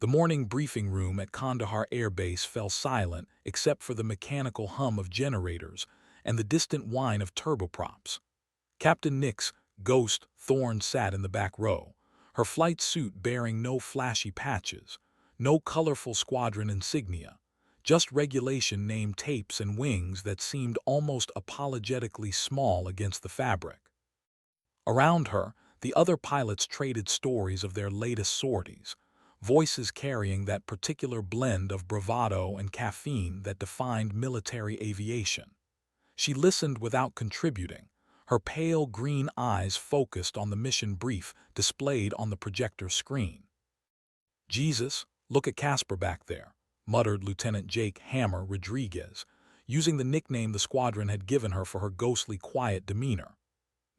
The morning briefing room at Kandahar Air Base fell silent except for the mechanical hum of generators and the distant whine of turboprops. Captain Nick's Ghost Thorne sat in the back row, her flight suit bearing no flashy patches, no colorful squadron insignia, just regulation name tapes and wings that seemed almost apologetically small against the fabric. Around her, the other pilots traded stories of their latest sorties, voices carrying that particular blend of bravado and caffeine that defined military aviation. She listened without contributing, her pale green eyes focused on the mission brief displayed on the projector screen. "Jesus, look at Casper back there," muttered Lieutenant Jake Hammer Rodriguez, using the nickname the squadron had given her for her ghostly quiet demeanor.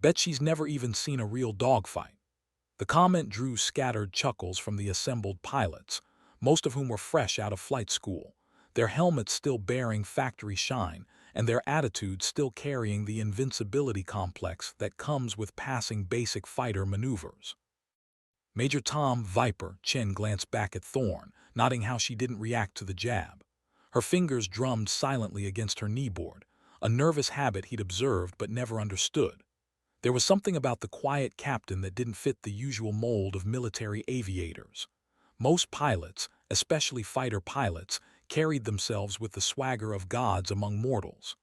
"Bet she's never even seen a real dogfight." The comment drew scattered chuckles from the assembled pilots, most of whom were fresh out of flight school, their helmets still bearing factory shine and their attitudes still carrying the invincibility complex that comes with passing basic fighter maneuvers. Major Tom Viper Chen glanced back at Thorne, noting how she didn't react to the jab. Her fingers drummed silently against her kneeboard, a nervous habit he'd observed but never understood. There was something about the quiet captain that didn't fit the usual mold of military aviators. Most pilots, especially fighter pilots, carried themselves with the swagger of gods among mortals.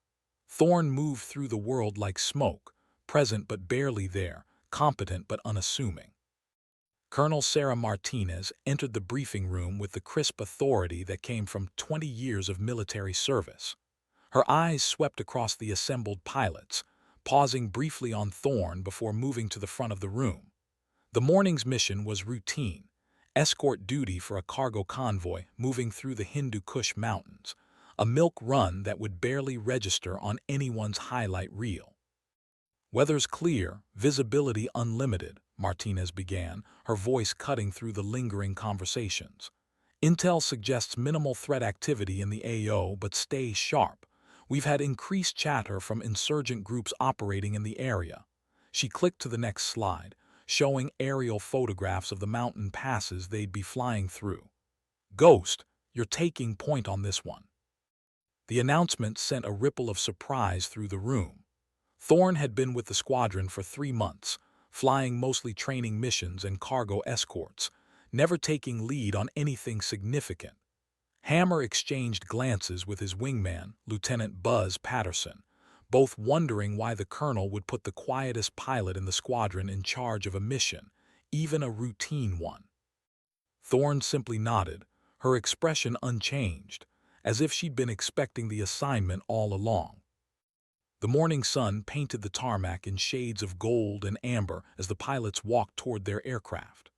Thorne moved through the world like smoke, present but barely there, competent but unassuming. Colonel Sarah Martinez entered the briefing room with the crisp authority that came from 20 years of military service. Her eyes swept across the assembled pilots, pausing briefly on Thorne before moving to the front of the room. The morning's mission was routine, escort duty for a cargo convoy moving through the Hindu Kush Mountains, a milk run that would barely register on anyone's highlight reel. "Weather's clear, visibility unlimited," Martinez began, her voice cutting through the lingering conversations. "Intel suggests minimal threat activity in the AO, but stay sharp. We've had increased chatter from insurgent groups operating in the area." She clicked to the next slide, showing aerial photographs of the mountain passes they'd be flying through. "Ghost, you're taking point on this one." The announcement sent a ripple of surprise through the room. Thorne had been with the squadron for 3 months, flying mostly training missions and cargo escorts, never taking lead on anything significant. Hammer exchanged glances with his wingman, Lieutenant Buzz Patterson, both wondering why the colonel would put the quietest pilot in the squadron in charge of a mission, even a routine one. Thorne simply nodded, her expression unchanged, as if she'd been expecting the assignment all along. The morning sun painted the tarmac in shades of gold and amber as the pilots walked toward their aircraft.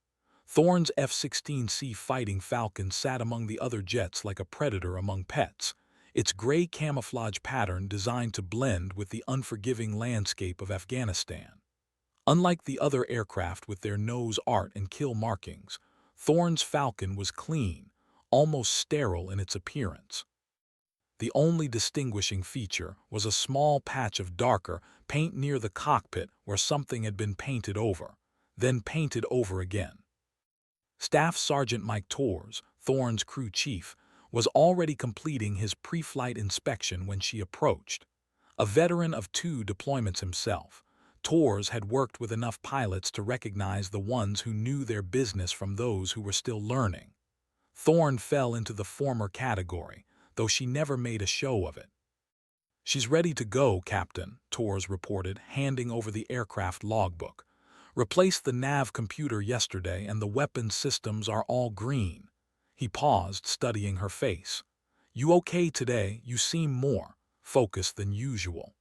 Thorne's F-16C Fighting Falcon sat among the other jets like a predator among pets, its gray camouflage pattern designed to blend with the unforgiving landscape of Afghanistan. Unlike the other aircraft with their nose art and kill markings, Thorne's Falcon was clean, almost sterile in its appearance. The only distinguishing feature was a small patch of darker paint near the cockpit where something had been painted over, then painted over again. Staff Sergeant Mike Torres, Thorne's crew chief, was already completing his pre-flight inspection when she approached. A veteran of 2 deployments himself, Torres had worked with enough pilots to recognize the ones who knew their business from those who were still learning. Thorne fell into the former category, though she never made a show of it. "She's ready to go, Captain," Torres reported, handing over the aircraft logbook. "Replaced the nav computer yesterday and the weapons systems are all green." He paused, studying her face. "You okay today? You seem more focused than usual."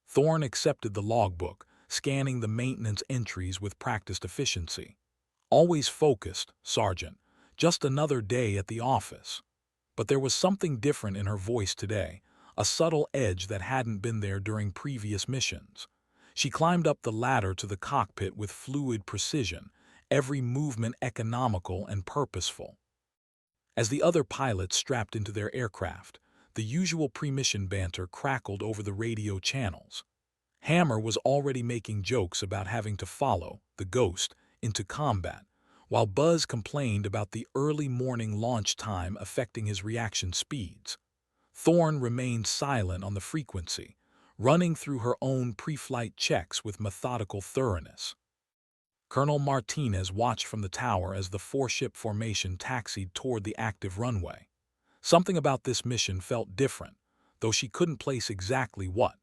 Thorne accepted the logbook, scanning the maintenance entries with practiced efficiency. "Always focused, Sergeant. Just another day at the office." But there was something different in her voice today, a subtle edge that hadn't been there during previous missions. She climbed up the ladder to the cockpit with fluid precision, every movement economical and purposeful. As the other pilots strapped into their aircraft, the usual pre-mission banter crackled over the radio channels. Hammer was already making jokes about having to follow the Ghost into combat, while Buzz complained about the early morning launch time affecting his reaction speeds. Thorne remained silent on the frequency, running through her own pre-flight checks with methodical thoroughness. Colonel Martinez watched from the tower as the four-ship formation taxied toward the active runway. Something about this mission felt different, though she couldn't place exactly what.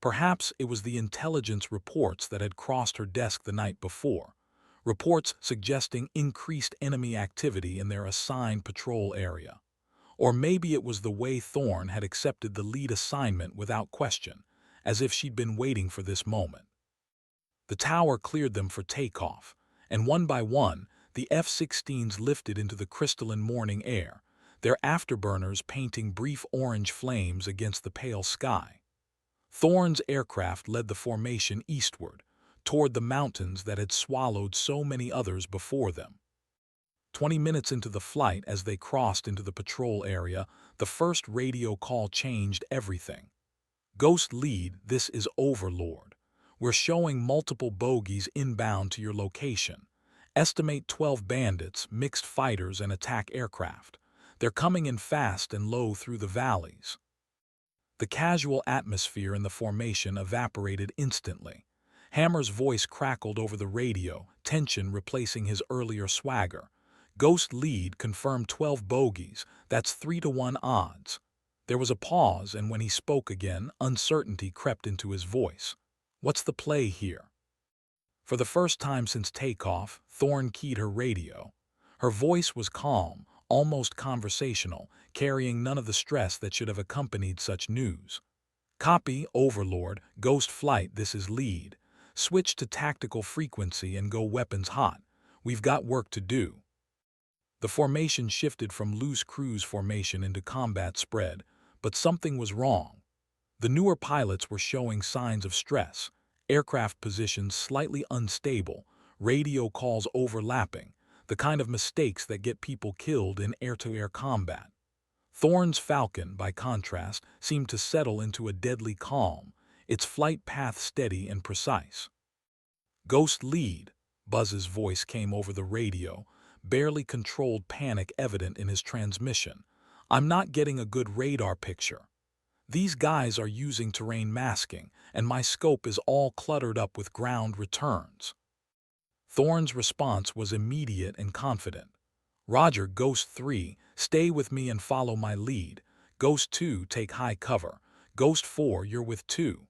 Perhaps it was the intelligence reports that had crossed her desk the night before, reports suggesting increased enemy activity in their assigned patrol area. Or maybe it was the way Thorne had accepted the lead assignment without question, as if she'd been waiting for this moment. The tower cleared them for takeoff, and one by one, the F-16s lifted into the crystalline morning air, their afterburners painting brief orange flames against the pale sky. Thorne's aircraft led the formation eastward, toward the mountains that had swallowed so many others before them. 20 minutes into the flight, as they crossed into the patrol area, the first radio call changed everything. Ghost Lead, this is Overlord. We're showing multiple bogies inbound to your location. Estimate 12 bandits, mixed fighters, and attack aircraft. They're coming in fast and low through the valleys. The casual atmosphere in the formation evaporated instantly. Hammer's voice crackled over the radio, tension replacing his earlier swagger. Ghost Lead confirmed 12 bogies, that's 3-to-1 odds. There was a pause, and when he spoke again, uncertainty crept into his voice. What's the play here? For the first time since takeoff, Thorne keyed her radio. Her voice was calm, almost conversational, carrying none of the stress that should have accompanied such news. Copy, Overlord, Ghost Flight, this is Lead. Switch to tactical frequency and go weapons hot. We've got work to do. The formation shifted from loose cruise formation into combat spread, but something was wrong. The newer pilots were showing signs of stress, aircraft positions slightly unstable, radio calls overlapping, the kind of mistakes that get people killed in air-to-air combat. Thorne's Falcon, by contrast, seemed to settle into a deadly calm, its flight path steady and precise. Ghost Lead, Buzz's voice came over the radio, barely controlled panic evident in his transmission. I'm not getting a good radar picture. These guys are using terrain masking, and my scope is all cluttered up with ground returns. Thorne's response was immediate and confident. Roger, Ghost 3, stay with me and follow my lead. Ghost 2, take high cover. Ghost 4, you're with 2.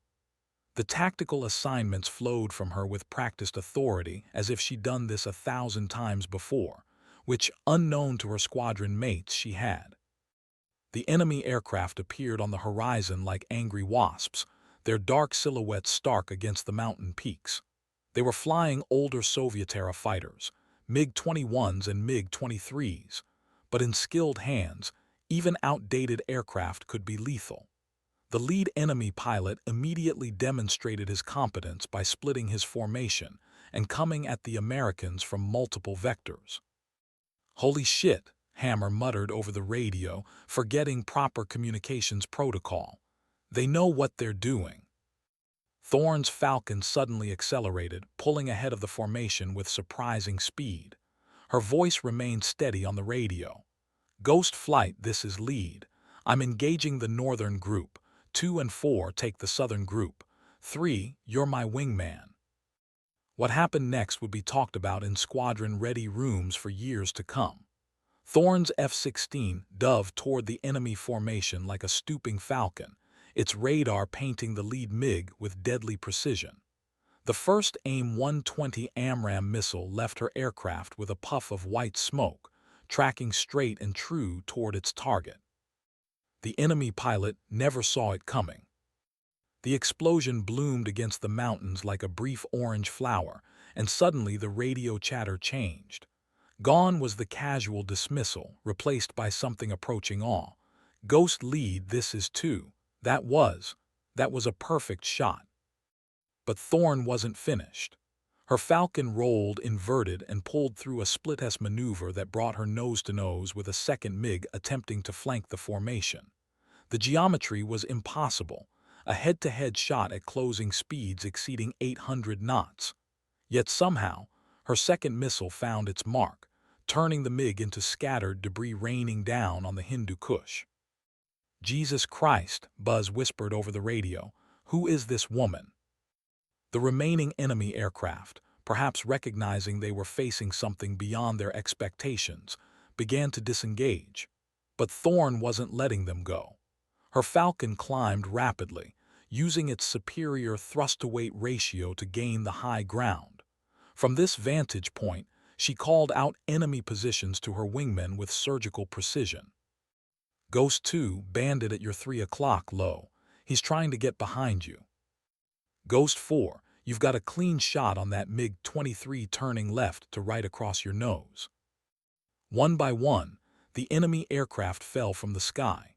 The tactical assignments flowed from her with practiced authority, as if she'd done this 1,000 times before, which, unknown to her squadron mates, she had. The enemy aircraft appeared on the horizon like angry wasps, their dark silhouettes stark against the mountain peaks. They were flying older Soviet-era fighters, MiG-21s and MiG-23s, but in skilled hands, even outdated aircraft could be lethal. The lead enemy pilot immediately demonstrated his competence by splitting his formation and coming at the Americans from multiple vectors. "Holy shit," Hammer muttered over the radio, forgetting proper communications protocol. "They know what they're doing." Thorne's Falcon suddenly accelerated, pulling ahead of the formation with surprising speed. Her voice remained steady on the radio. "Ghost Flight, this is Lead. I'm engaging the northern group. 2 and 4 take the southern group. 3, you're my wingman." What happened next would be talked about in squadron-ready rooms for years to come. Thorne's F-16 dove toward the enemy formation like a stooping falcon, its radar painting the lead MiG with deadly precision. The first AIM-120 AMRAAM missile left her aircraft with a puff of white smoke, tracking straight and true toward its target. The enemy pilot never saw it coming. The explosion bloomed against the mountains like a brief orange flower, and suddenly the radio chatter changed. Gone was the casual dismissal, replaced by something approaching awe. "Ghost Lead, this is 2. That was a perfect shot." But Thorne wasn't finished. Her Falcon rolled, inverted, and pulled through a split-S maneuver that brought her nose-to-nose with a second MiG attempting to flank the formation. The geometry was impossible, a head-to-head shot at closing speeds exceeding 800 knots. Yet somehow, Her second missile found its mark, turning the MiG into scattered debris raining down on the Hindu Kush. "Jesus Christ," Buzz whispered over the radio. "Who is this woman?" The remaining enemy aircraft, perhaps recognizing they were facing something beyond their expectations, began to disengage. But Thorn wasn't letting them go. Her Falcon climbed rapidly, using its superior thrust-to-weight ratio to gain the high ground. From this vantage point, she called out enemy positions to her wingmen with surgical precision. "Ghost 2, bandit at your 3 o'clock low. He's trying to get behind you." "Ghost 4, you've got a clean shot on that MiG-23 turning left to right across your nose." One by one, the enemy aircraft fell from the sky.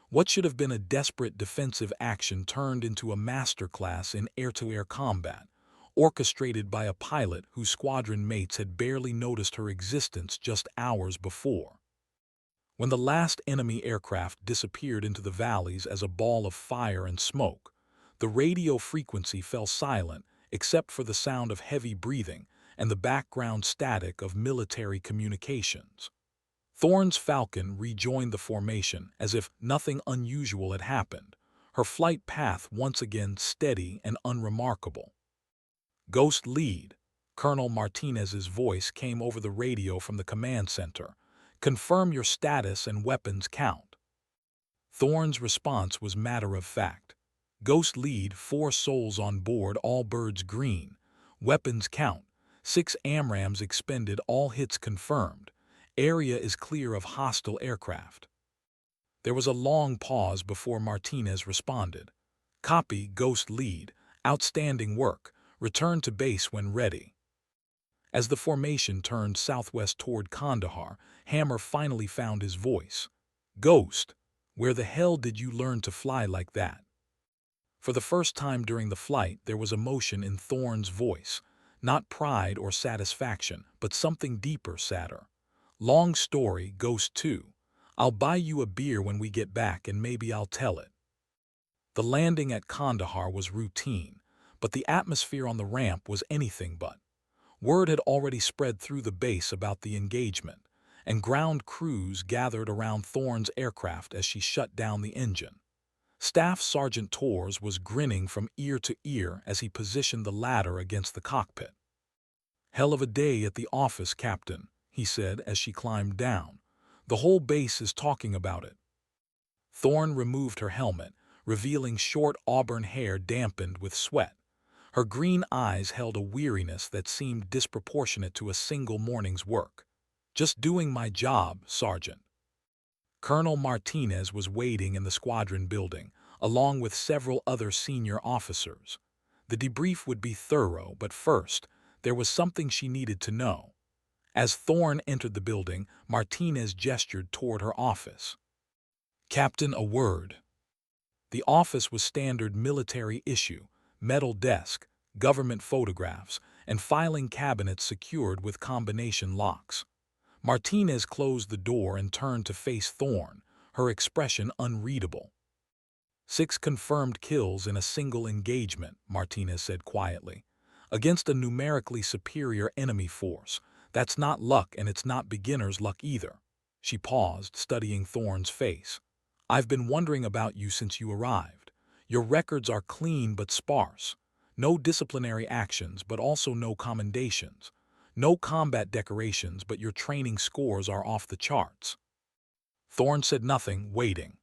What should have been a desperate defensive action turned into a masterclass in air-to-air combat, orchestrated by a pilot whose squadron mates had barely noticed her existence just hours before. When the last enemy aircraft disappeared into the valleys as a ball of fire and smoke, the radio frequency fell silent except for the sound of heavy breathing and the background static of military communications. Thorn's Falcon rejoined the formation as if nothing unusual had happened, her flight path once again steady and unremarkable. "Ghost lead," Colonel Martinez's voice came over the radio from the command center. "Confirm your status and weapons count." Thorn's response was matter-of-fact. "Ghost lead, 4 souls on board, all birds green. Weapons count, 6 AMRAAMs expended, all hits confirmed. Area is clear of hostile aircraft." There was a long pause before Martinez responded. "Copy, Ghost lead. Outstanding work. Return to base when ready." As the formation turned southwest toward Kandahar, Hammer finally found his voice. "Ghost, where the hell did you learn to fly like that?" For the first time during the flight, there was emotion in Thorn's voice. Not pride or satisfaction, but something deeper, sadder. "Long story, Ghost 2. I'll buy you a beer when we get back and maybe I'll tell it." The landing at Kandahar was routine, but the atmosphere on the ramp was anything but. Word had already spread through the base about the engagement, and ground crews gathered around Thorn's aircraft as she shut down the engine. Staff Sergeant Torres was grinning from ear to ear as he positioned the ladder against the cockpit. "Hell of a day at the office, Captain," he said as she climbed down. "The whole base is talking about it." Thorn removed her helmet, revealing short auburn hair dampened with sweat. Her green eyes held a weariness that seemed disproportionate to a single morning's work. "Just doing my job, Sergeant." Colonel Martinez was waiting in the squadron building, along with several other senior officers. The debrief would be thorough, but first, there was something she needed to know. As Thorn entered the building, Martinez gestured toward her office. "Captain, a word." The office was standard military issue, metal desk, government photographs, and filing cabinets secured with combination locks. Martinez closed the door and turned to face Thorn, her expression unreadable. 6 confirmed kills in a single engagement, Martinez said quietly. "Against a numerically superior enemy force. That's not luck, and it's not beginner's luck either." She paused, studying Thorn's face. "I've been wondering about you since you arrived. Your records are clean but sparse. No disciplinary actions, but also no commendations. No combat decorations, but your training scores are off the charts." Thorn said nothing, waiting.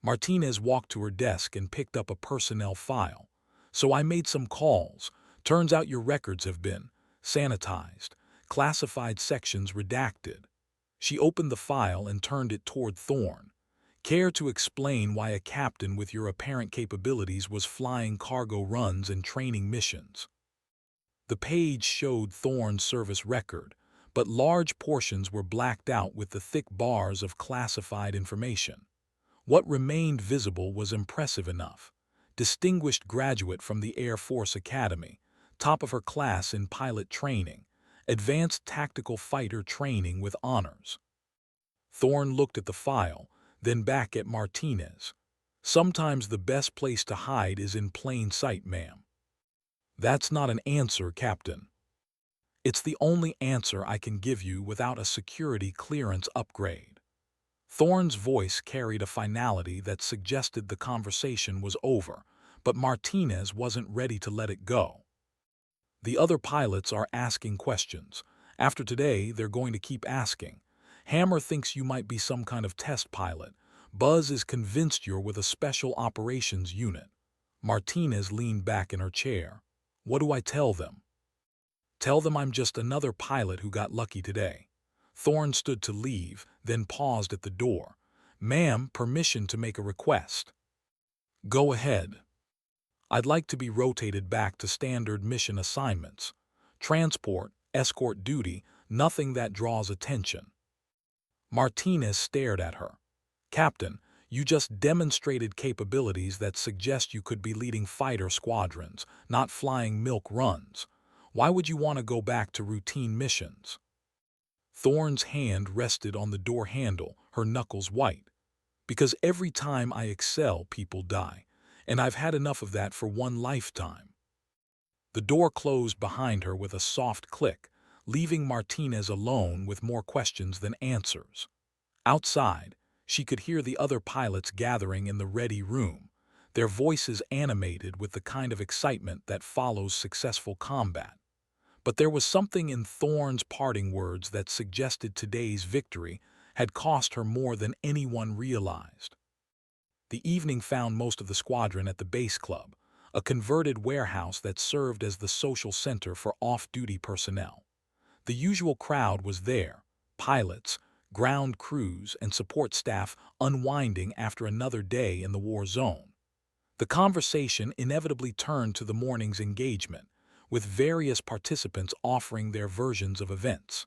Martinez walked to her desk and picked up a personnel file. "So I made some calls. Turns out your records have been sanitized, classified sections redacted." She opened the file and turned it toward Thorn. "Care to explain why a captain with your apparent capabilities was flying cargo runs and training missions?" The page showed Thorn's service record, but large portions were blacked out with the thick bars of classified information. What remained visible was impressive enough. Distinguished graduate from the Air Force Academy, top of her class in pilot training, advanced tactical fighter training with honors. Thorn looked at the file, then back at Martinez. "Sometimes the best place to hide is in plain sight, ma'am." "That's not an answer, Captain." It's the only answer I can give you without a security clearance upgrade. Thorne's voice carried a finality that suggested the conversation was over, but Martinez wasn't ready to let it go. The other pilots are asking questions. After today, they're going to keep asking. Hammer thinks you might be some kind of test pilot. Buzz is convinced you're with a special operations unit. Martinez leaned back in her chair. What do I tell them? Tell them I'm just another pilot who got lucky today. Thorne stood to leave, then paused at the door. Ma'am, permission to make a request. Go ahead. I'd like to be rotated back to standard mission assignments. Transport, escort duty, nothing that draws attention. Martinez stared at her. Captain, you just demonstrated capabilities that suggest you could be leading fighter squadrons, not flying milk runs. Why would you want to go back to routine missions? Thorne's hand rested on the door handle, her knuckles white. Because every time I excel, people die, and I've had enough of that for one lifetime. The door closed behind her with a soft click, leaving Martinez alone with more questions than answers. Outside, she could hear the other pilots gathering in the ready room, their voices animated with the kind of excitement that follows successful combat. But there was something in Thorne's parting words that suggested today's victory had cost her more than anyone realized. The evening found most of the squadron at the base club, a converted warehouse that served as the social center for off-duty personnel. The usual crowd was there, pilots, ground crews, and support staff unwinding after another day in the war zone. The conversation inevitably turned to the morning's engagement, with various participants offering their versions of events.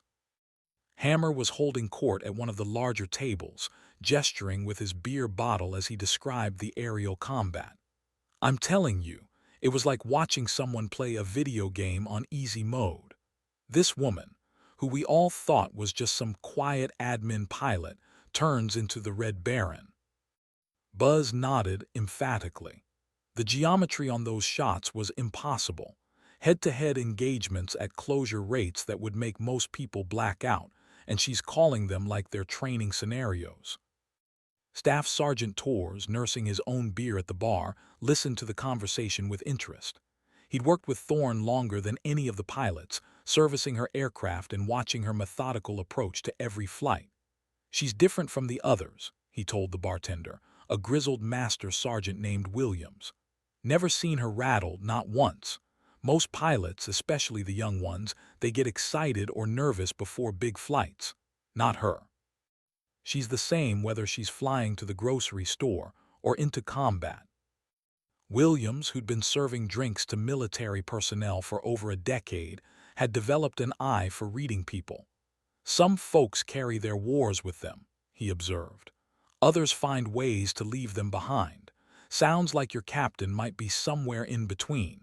Hammer was holding court at one of the larger tables, gesturing with his beer bottle as he described the aerial combat. I'm telling you, it was like watching someone play a video game on easy mode. This woman, who we all thought was just some quiet admin pilot, turns into the Red Baron. Buzz nodded emphatically. The geometry on those shots was impossible. Head-to-head engagements at closure rates that would make most people black out, and she's calling them like they're training scenarios. Staff Sergeant Torres, nursing his own beer at the bar, listened to the conversation with interest. He'd worked with Thorne longer than any of the pilots, servicing her aircraft and watching her methodical approach to every flight. She's different from the others, he told the bartender, a grizzled master sergeant named Williams. Never seen her rattled, not once. Most pilots, especially the young ones, they get excited or nervous before big flights. Not her. She's the same whether she's flying to the grocery store or into combat. Williams, who'd been serving drinks to military personnel for over a decade, had developed an eye for reading people. Some folks carry their wars with them, he observed. Others find ways to leave them behind. Sounds like your captain might be somewhere in between.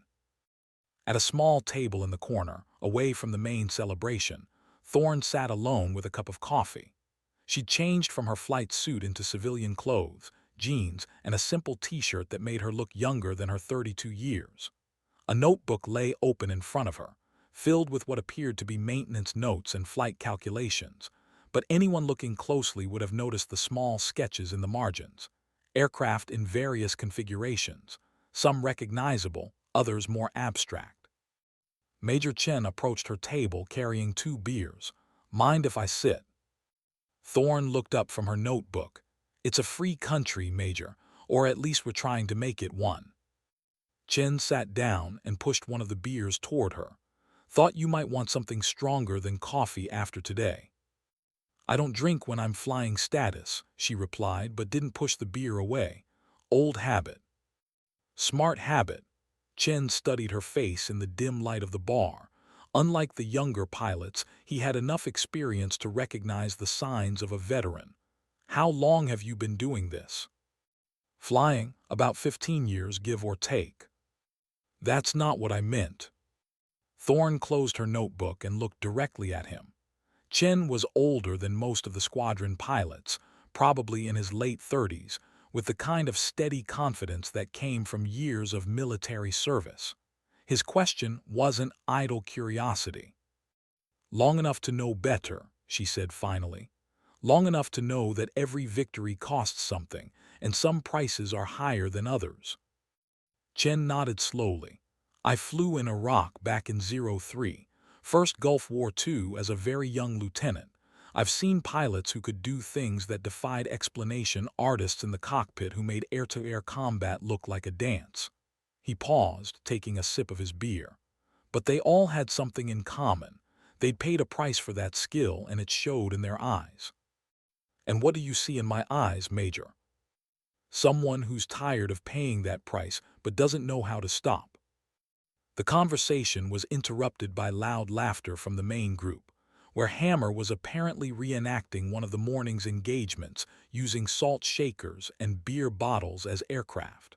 At a small table in the corner, away from the main celebration, Thorne sat alone with a cup of coffee. She'd changed from her flight suit into civilian clothes, jeans, and a simple t-shirt that made her look younger than her 32 years. A notebook lay open in front of her, filled with what appeared to be maintenance notes and flight calculations, but anyone looking closely would have noticed the small sketches in the margins. Aircraft in various configurations, some recognizable, others more abstract. Major Chen approached her table carrying 2 beers. Mind if I sit? Thorne looked up from her notebook. It's a free country, Major, or at least we're trying to make it one. Chen sat down and pushed one of the beers toward her. Thought you might want something stronger than coffee after today. I don't drink when I'm flying status, she replied, but didn't push the beer away. Old habit. Smart habit. Chen studied her face in the dim light of the bar. Unlike the younger pilots, he had enough experience to recognize the signs of a veteran. How long have you been doing this? Flying, about 15 years, give or take. That's not what I meant. Thorne closed her notebook and looked directly at him. Chen was older than most of the squadron pilots, probably in his late 30s, with the kind of steady confidence that came from years of military service. His question wasn't idle curiosity. Long enough to know better, she said finally. Long enough to know that every victory costs something, and some prices are higher than others. Chen nodded slowly. I flew in Iraq back in '03, first Gulf War II as a very young lieutenant. I've seen pilots who could do things that defied explanation, artists in the cockpit who made air-to-air combat look like a dance. He paused, taking a sip of his beer. But they all had something in common. They'd paid a price for that skill, and it showed in their eyes. And what do you see in my eyes, Major? Someone who's tired of paying that price but doesn't know how to stop. The conversation was interrupted by loud laughter from the main group, where Hammer was apparently reenacting one of the morning's engagements using salt shakers and beer bottles as aircraft.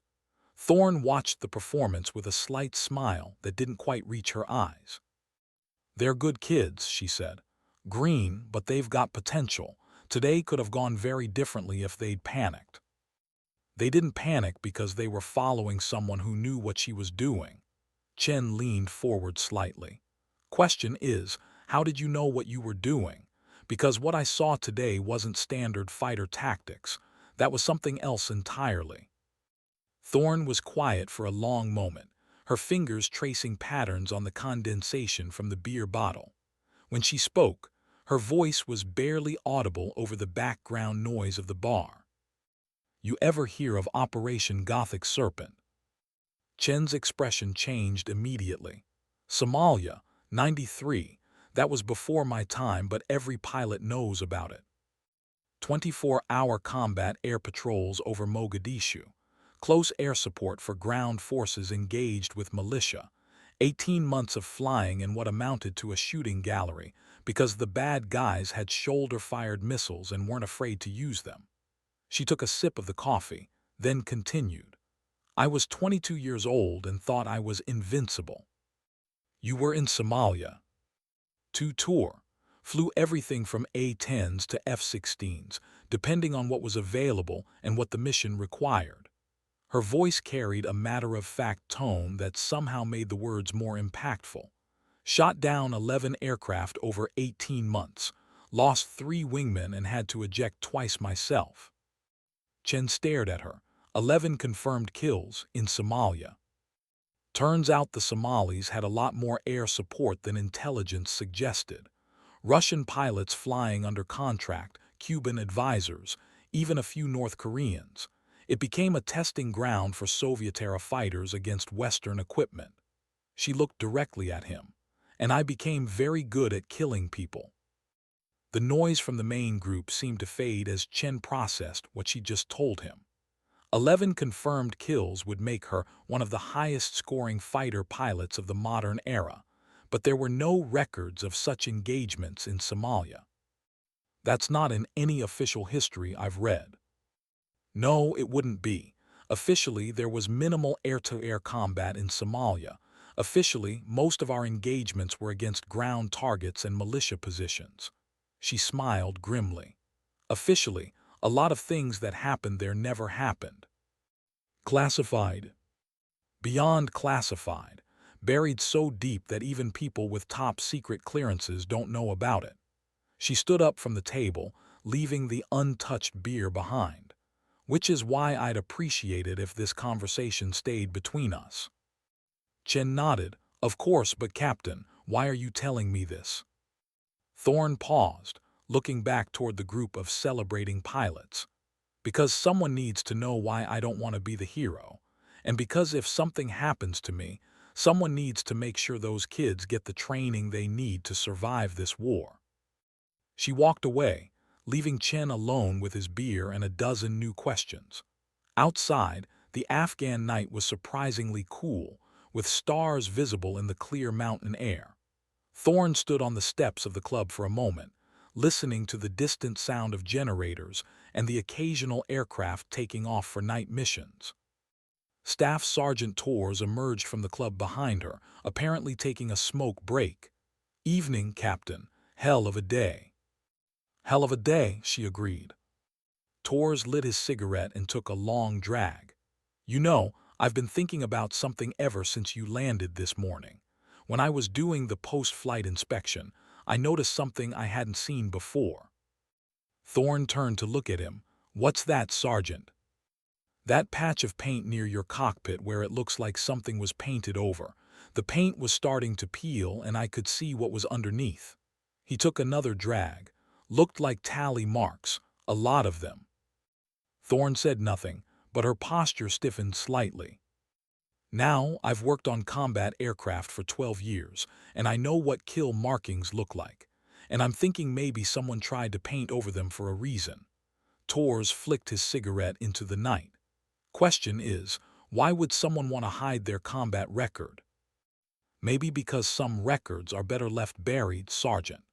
Thorne watched the performance with a slight smile that didn't quite reach her eyes. They're good kids, she said. Green, but they've got potential. Today could have gone very differently if they'd panicked. They didn't panic because they were following someone who knew what she was doing. Chen leaned forward slightly. Question is, how did you know what you were doing? Because what I saw today wasn't standard fighter tactics. That was something else entirely. Thorne was quiet for a long moment, her fingers tracing patterns on the condensation from the beer bottle. When she spoke, her voice was barely audible over the background noise of the bar. You ever hear of Operation Gothic Serpent? Chen's expression changed immediately. Somalia, '93. That was before my time, but every pilot knows about it. 24-hour combat air patrols over Mogadishu. Close air support for ground forces engaged with militia. 18 months of flying in what amounted to a shooting gallery because the bad guys had shoulder-fired missiles and weren't afraid to use them. She took a sip of the coffee, then continued. I was 22 years old and thought I was invincible. You were in Somalia. To tour. Flew everything from A-10s to F-16s, depending on what was available and what the mission required. Her voice carried a matter-of-fact tone that somehow made the words more impactful. Shot down 11 aircraft over 18 months. Lost 3 wingmen and had to eject twice myself. Chen stared at her. 11 confirmed kills in Somalia. Turns out the Somalis had a lot more air support than intelligence suggested. Russian pilots flying under contract, Cuban advisors, even a few North Koreans. It became a testing ground for Soviet-era fighters against Western equipment. She looked directly at him. And I became very good at killing people. The noise from the main group seemed to fade as Chen processed what she just told him. 11 confirmed kills would make her one of the highest-scoring fighter pilots of the modern era, but there were no records of such engagements in Somalia. That's not in any official history I've read. No, it wouldn't be. Officially, there was minimal air-to-air combat in Somalia. Officially, most of our engagements were against ground targets and militia positions. She smiled grimly. Officially, a lot of things that happened there never happened. Classified. Beyond classified. Buried so deep that even people with top-secret clearances don't know about it. She stood up from the table, leaving the untouched beer behind. Which is why I'd appreciate it if this conversation stayed between us. Chen nodded. Of course, but Captain, why are you telling me this? Thorne paused, looking back toward the group of celebrating pilots. Because someone needs to know why I don't want to be the hero. And because if something happens to me, someone needs to make sure those kids get the training they need to survive this war. She walked away, leaving Chen alone with his beer and a dozen new questions. Outside, the Afghan night was surprisingly cool, with stars visible in the clear mountain air. Thorne stood on the steps of the club for a moment, listening to the distant sound of generators and the occasional aircraft taking off for night missions. Staff Sergeant Torres emerged from the club behind her, apparently taking a smoke break. Evening, Captain. Hell of a day. Hell of a day, she agreed. Torres lit his cigarette and took a long drag. You know, I've been thinking about something ever since you landed this morning. When I was doing the post-flight inspection, I noticed something I hadn't seen before. Thorne turned to look at him. What's that, Sergeant? That patch of paint near your cockpit where it looks like something was painted over. The paint was starting to peel and I could see what was underneath. He took another drag. Looked like tally marks, a lot of them. Thorne said nothing, but her posture stiffened slightly. Now, I've worked on combat aircraft for 12 years, and I know what kill markings look like. And I'm thinking maybe someone tried to paint over them for a reason. Torres flicked his cigarette into the night. Question is, why would someone want to hide their combat record? Maybe because some records are better left buried, Sergeant.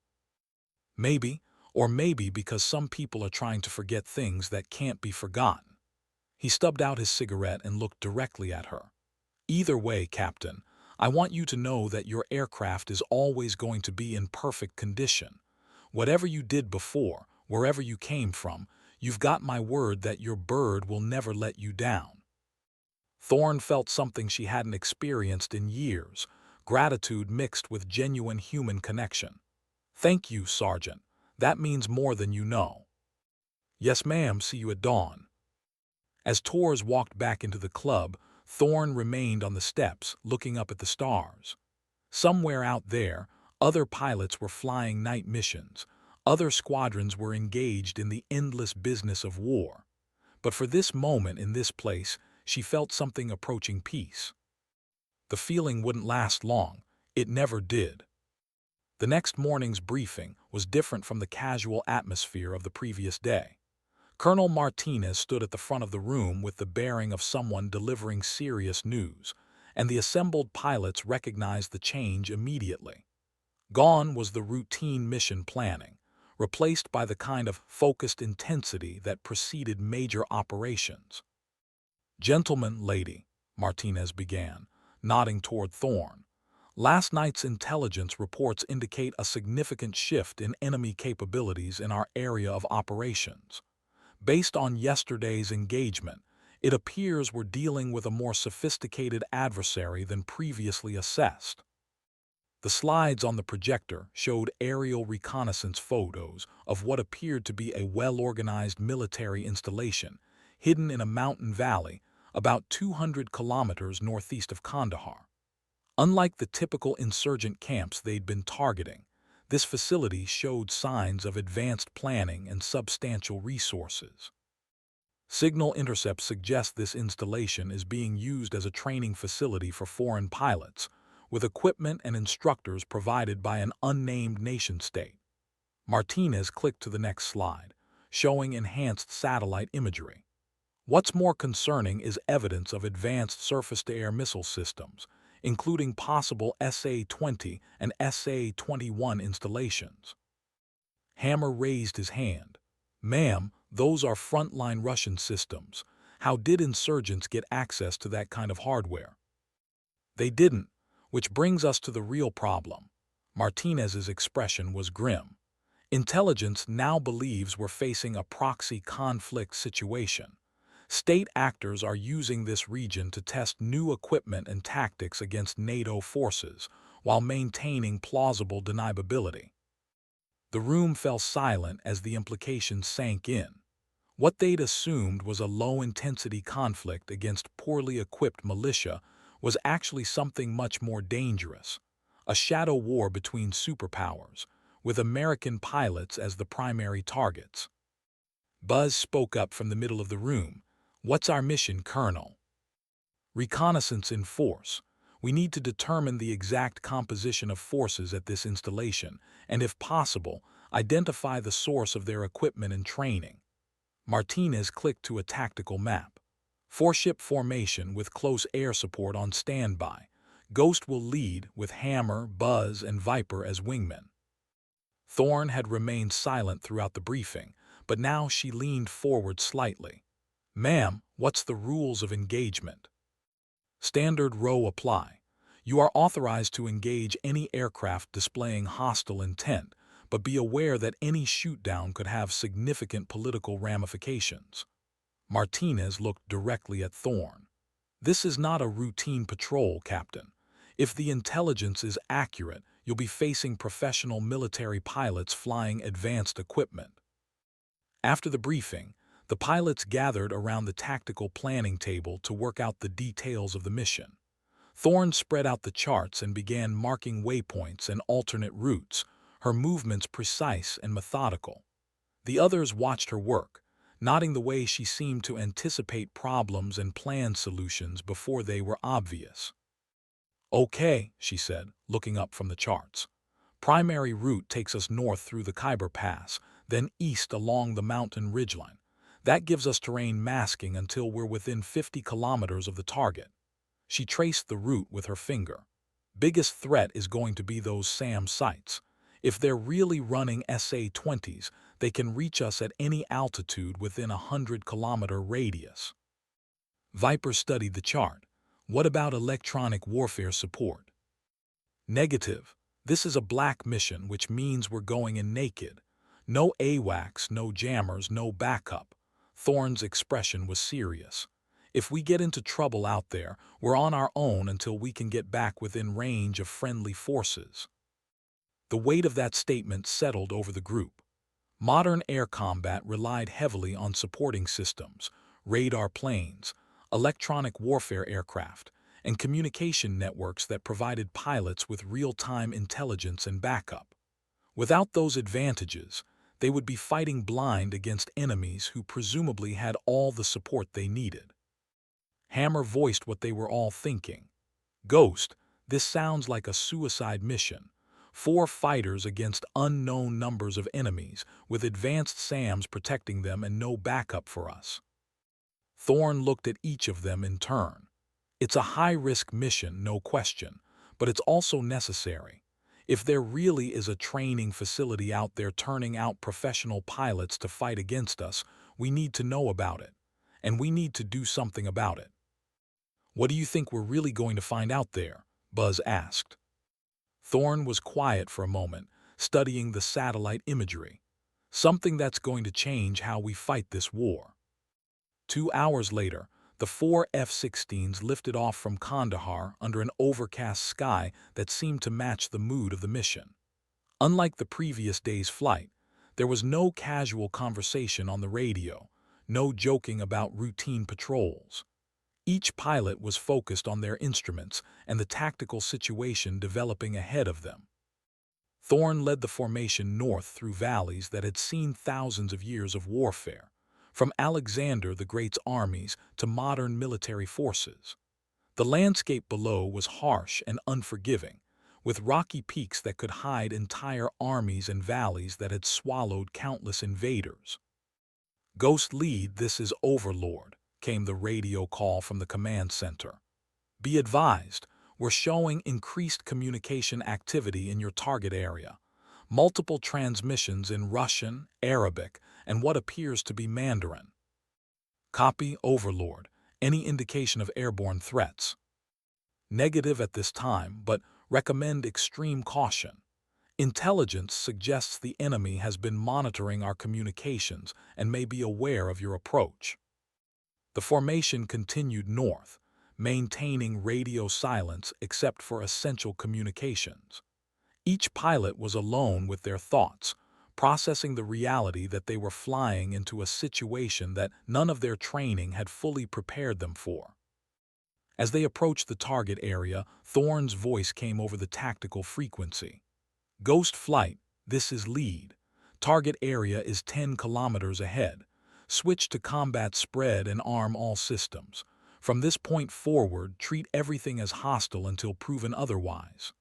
Maybe, or maybe because some people are trying to forget things that can't be forgotten. He stubbed out his cigarette and looked directly at her. Either way, Captain, I want you to know that your aircraft is always going to be in perfect condition. Whatever you did before, wherever you came from, you've got my word that your bird will never let you down. Thorne felt something she hadn't experienced in years, gratitude mixed with genuine human connection. Thank you, Sergeant. That means more than you know. Yes, ma'am, see you at dawn. As Torres walked back into the club, Thorne remained on the steps, looking up at the stars. Somewhere out there, other pilots were flying night missions. Other squadrons were engaged in the endless business of war. But for this moment in this place, she felt something approaching peace. The feeling wouldn't last long. It never did. The next morning's briefing was different from the casual atmosphere of the previous day. Colonel Martinez stood at the front of the room with the bearing of someone delivering serious news, and the assembled pilots recognized the change immediately. Gone was the routine mission planning, replaced by the kind of focused intensity that preceded major operations. "Gentlemen, lady," Martinez began, nodding toward Thorne. "Last night's intelligence reports indicate a significant shift in enemy capabilities in our area of operations. Based on yesterday's engagement, it appears we're dealing with a more sophisticated adversary than previously assessed." The slides on the projector showed aerial reconnaissance photos of what appeared to be a well-organized military installation hidden in a mountain valley about 200 kilometers northeast of Kandahar. Unlike the typical insurgent camps they'd been targeting, this facility showed signs of advanced planning and substantial resources. Signal intercepts suggest this installation is being used as a training facility for foreign pilots, with equipment and instructors provided by an unnamed nation-state. Martinez clicked to the next slide, showing enhanced satellite imagery. What's more concerning is evidence of advanced surface-to-air missile systems, including possible SA-20 and SA-21 installations. Hammer raised his hand. "Ma'am, those are frontline Russian systems. How did insurgents get access to that kind of hardware?" "They didn't, which brings us to the real problem." Martinez's expression was grim. "Intelligence now believes we're facing a proxy conflict situation. State actors are using this region to test new equipment and tactics against NATO forces while maintaining plausible deniability." The room fell silent as the implications sank in. What they'd assumed was a low-intensity conflict against poorly equipped militia was actually something much more dangerous, a shadow war between superpowers, with American pilots as the primary targets. Buzz spoke up from the middle of the room. "What's our mission, Colonel?" "Reconnaissance in force. We need to determine the exact composition of forces at this installation, and if possible, identify the source of their equipment and training." Martinez clicked to a tactical map. "Four-ship formation with close air support on standby. Ghost will lead with Hammer, Buzz, and Viper as wingmen." Thorne had remained silent throughout the briefing, but now she leaned forward slightly. "Ma'am, what's the rules of engagement?" "Standard row apply. You are authorized to engage any aircraft displaying hostile intent, but be aware that any shoot-down could have significant political ramifications." Martinez looked directly at Thorne. "This is not a routine patrol, Captain. If the intelligence is accurate, you'll be facing professional military pilots flying advanced equipment. After the briefing, the pilots gathered around the tactical planning table to work out the details of the mission. Thorne spread out the charts and began marking waypoints and alternate routes, her movements precise and methodical. The others watched her work, nodding the way she seemed to anticipate problems and plan solutions before they were obvious. "Okay," she said, looking up from the charts. "Primary route takes us north through the Khyber Pass, then east along the mountain ridgeline. That gives us terrain masking until we're within 50 kilometers of the target." She traced the route with her finger. "Biggest threat is going to be those SAM sites. If they're really running SA-20s, they can reach us at any altitude within a 100-kilometer radius." Viper studied the chart. "What about electronic warfare support?" "Negative. This is a black mission, which means we're going in naked. No AWACS, no jammers, no backup." Thorne's expression was serious. "If we get into trouble out there, we're on our own until we can get back within range of friendly forces." The weight of that statement settled over the group. Modern air combat relied heavily on supporting systems, radar planes, electronic warfare aircraft, and communication networks that provided pilots with real-time intelligence and backup. Without those advantages, they would be fighting blind against enemies who presumably had all the support they needed. Hammer voiced what they were all thinking. "Ghost, this sounds like a suicide mission. 4 fighters against unknown numbers of enemies, with advanced SAMs protecting them and no backup for us." Thorne looked at each of them in turn. "It's a high-risk mission, no question, but it's also necessary. If there really is a training facility out there turning out professional pilots to fight against us, we need to know about it, and we need to do something about it." "What do you think we're really going to find out there?" Buzz asked. Thorne was quiet for a moment, studying the satellite imagery. "Something that's going to change how we fight this war." 2 hours later, the 4 F-16s lifted off from Kandahar under an overcast sky that seemed to match the mood of the mission. Unlike the previous day's flight, there was no casual conversation on the radio, no joking about routine patrols. Each pilot was focused on their instruments and the tactical situation developing ahead of them. Thorne led the formation north through valleys that had seen thousands of years of warfare, from Alexander the Great's armies to modern military forces. The landscape below was harsh and unforgiving, with rocky peaks that could hide entire armies and valleys that had swallowed countless invaders. "Ghost Lead, this is Overlord," came the radio call from the command center. "Be advised, we're showing increased communication activity in your target area. Multiple transmissions in Russian, Arabic, and what appears to be Mandarin." "Copy, Overlord. Any indication of airborne threats?" "Negative at this time, but recommend extreme caution. Intelligence suggests the enemy has been monitoring our communications and may be aware of your approach." The formation continued north, maintaining radio silence except for essential communications. Each pilot was alone with their thoughts, processing the reality that they were flying into a situation that none of their training had fully prepared them for. As they approached the target area, Thorne's voice came over the tactical frequency. "Ghost Flight, this is Lead. Target area is 10 kilometers ahead. Switch to combat spread and arm all systems. From this point forward, treat everything as hostile until proven otherwise."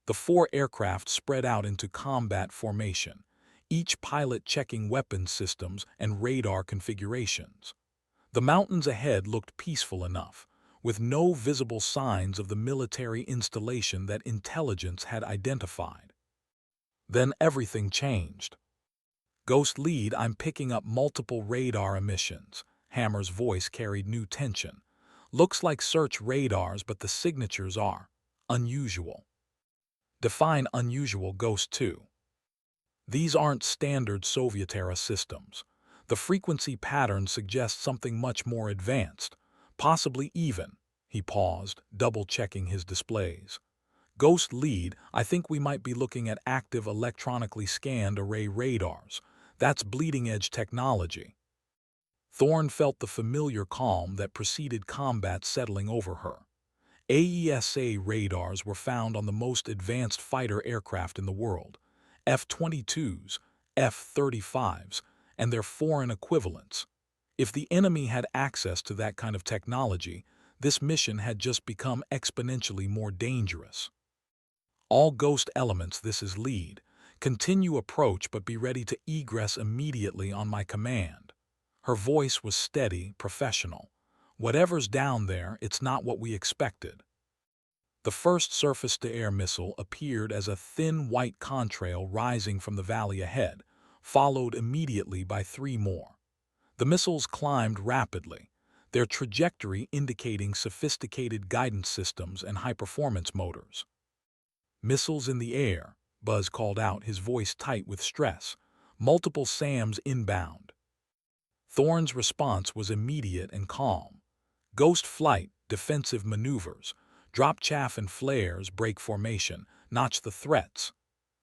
The 4 aircraft spread out into combat formation, each pilot checking weapons systems and radar configurations. The mountains ahead looked peaceful enough, with no visible signs of the military installation that intelligence had identified. Then everything changed. "Ghost Lead, I'm picking up multiple radar emissions." Hammer's voice carried new tension. "Looks like search radars, but the signatures are unusual." "Define unusual, Ghost 2." "These aren't standard Soviet-era systems. The frequency pattern suggests something much more advanced, possibly even." He paused, double-checking his displays. Ghost lead, I think we might be looking at active electronically scanned array radars. That's bleeding-edge technology. Thorne felt the familiar calm that preceded combat settling over her. AESA radars were found on the most advanced fighter aircraft in the world, F-22s, F-35s, and their foreign equivalents. If the enemy had access to that kind of technology, this mission had just become exponentially more dangerous. All Ghost elements, this is lead. Continue approach but be ready to egress immediately on my command. Her voice was steady, professional. Whatever's down there, it's not what we expected. The first surface-to-air missile appeared as a thin white contrail rising from the valley ahead, followed immediately by 3 more. The missiles climbed rapidly, their trajectory indicating sophisticated guidance systems and high-performance motors. "Missiles in the air," Buzz called out, his voice tight with stress. "Multiple SAMs inbound." Thorne's response was immediate and calm. Ghost flight, defensive maneuvers, drop chaff and flares, break formation, notch the threats.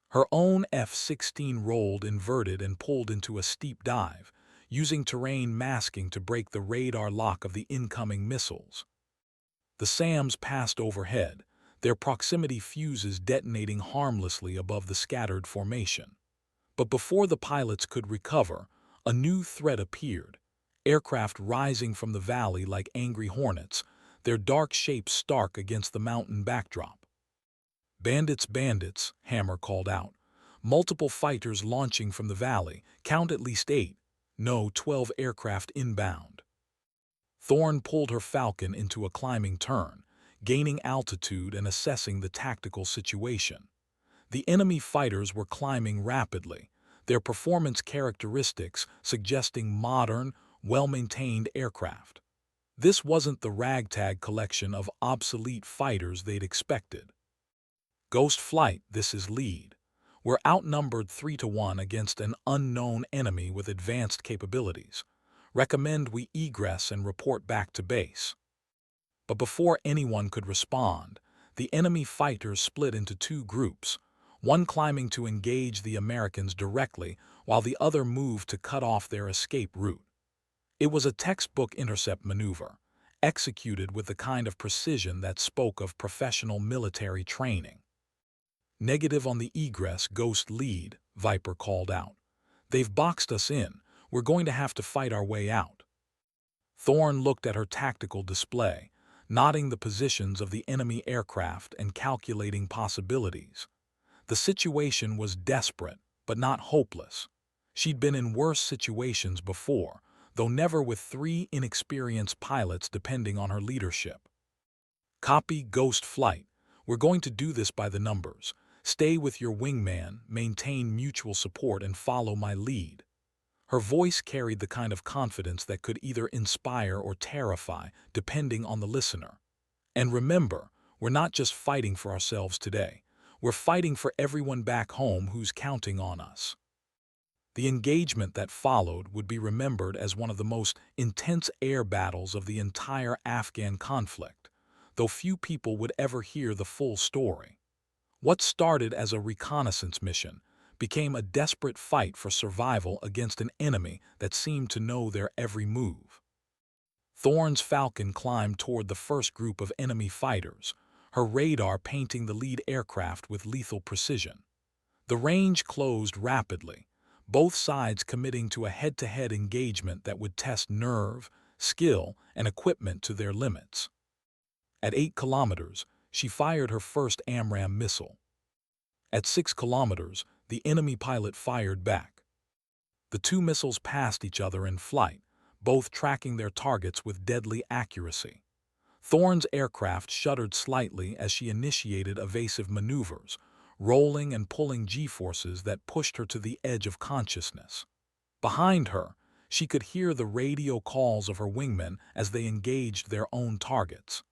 Her own F-16 rolled inverted and pulled into a steep dive, using terrain masking to break the radar lock of the incoming missiles. The SAMs passed overhead, their proximity fuses detonating harmlessly above the scattered formation. But before the pilots could recover, a new threat appeared, aircraft rising from the valley like angry hornets, their dark shapes stark against the mountain backdrop. "Bandits, bandits," Hammer called out. "Multiple fighters launching from the valley, count at least 8, no, 12 aircraft inbound." Thorne pulled her Falcon into a climbing turn, gaining altitude and assessing the tactical situation. The enemy fighters were climbing rapidly, their performance characteristics suggesting modern, well-maintained aircraft. This wasn't the ragtag collection of obsolete fighters they'd expected. "Ghost flight, this is lead. We're outnumbered 3-1 against an unknown enemy with advanced capabilities. Recommend we egress and report back to base." But before anyone could respond, the enemy fighters split into 2 groups, one climbing to engage the Americans directly while the other moved to cut off their escape route. It was a textbook intercept maneuver, executed with the kind of precision that spoke of professional military training. "Negative on the egress, Ghost lead," Viper called out. "They've boxed us in. We're going to have to fight our way out." Thorne looked at her tactical display, noting the positions of the enemy aircraft and calculating possibilities. The situation was desperate, but not hopeless. She'd been in worse situations before, though never with 3 inexperienced pilots depending on her leadership. "Copy, Ghost flight. We're going to do this by the numbers. Stay with your wingman, maintain mutual support, and follow my lead." Her voice carried the kind of confidence that could either inspire or terrify, depending on the listener. "And remember, we're not just fighting for ourselves today. We're fighting for everyone back home who's counting on us." The engagement that followed would be remembered as one of the most intense air battles of the entire Afghan conflict, though few people would ever hear the full story. What started as a reconnaissance mission became a desperate fight for survival against an enemy that seemed to know their every move. Thorne's Falcon climbed toward the first group of enemy fighters, her radar painting the lead aircraft with lethal precision. The range closed rapidly, both sides committing to a head-to-head engagement that would test nerve, skill, and equipment to their limits. At 8 kilometers, she fired her first AMRAAM missile. At 6 kilometers, the enemy pilot fired back. The 2 missiles passed each other in flight, both tracking their targets with deadly accuracy. Thorne's aircraft shuddered slightly as she initiated evasive maneuvers, rolling and pulling G-forces that pushed her to the edge of consciousness. Behind her, she could hear the radio calls of her wingmen as they engaged their own targets.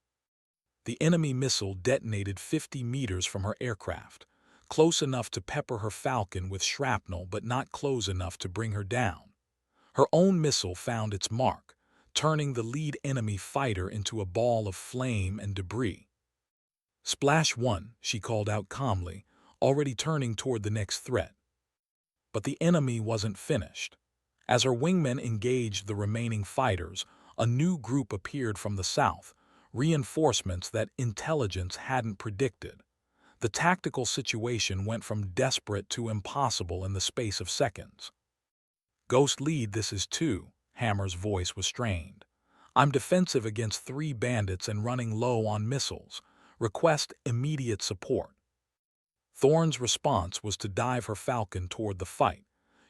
The enemy missile detonated 50 meters from her aircraft, close enough to pepper her Falcon with shrapnel but not close enough to bring her down. Her own missile found its mark, turning the lead enemy fighter into a ball of flame and debris. Splash one, she called out calmly, already turning toward the next threat. But the enemy wasn't finished. As her wingmen engaged the remaining fighters, a new group appeared from the south, reinforcements that intelligence hadn't predicted. The tactical situation went from desperate to impossible in the space of seconds. Ghost lead, this is two. Hammer's voice was strained. I'm defensive against 3 bandits and running low on missiles. Request immediate support. Thorn's response was to dive her Falcon toward the fight,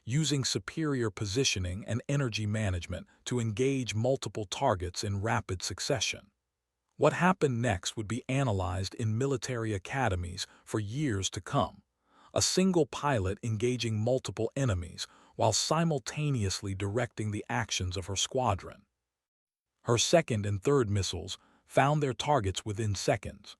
using superior positioning and energy management to engage multiple targets in rapid succession. What happened next would be analyzed in military academies for years to come. A single pilot engaging multiple enemies while simultaneously directing the actions of her squadron. Her second and third missiles found their targets within seconds.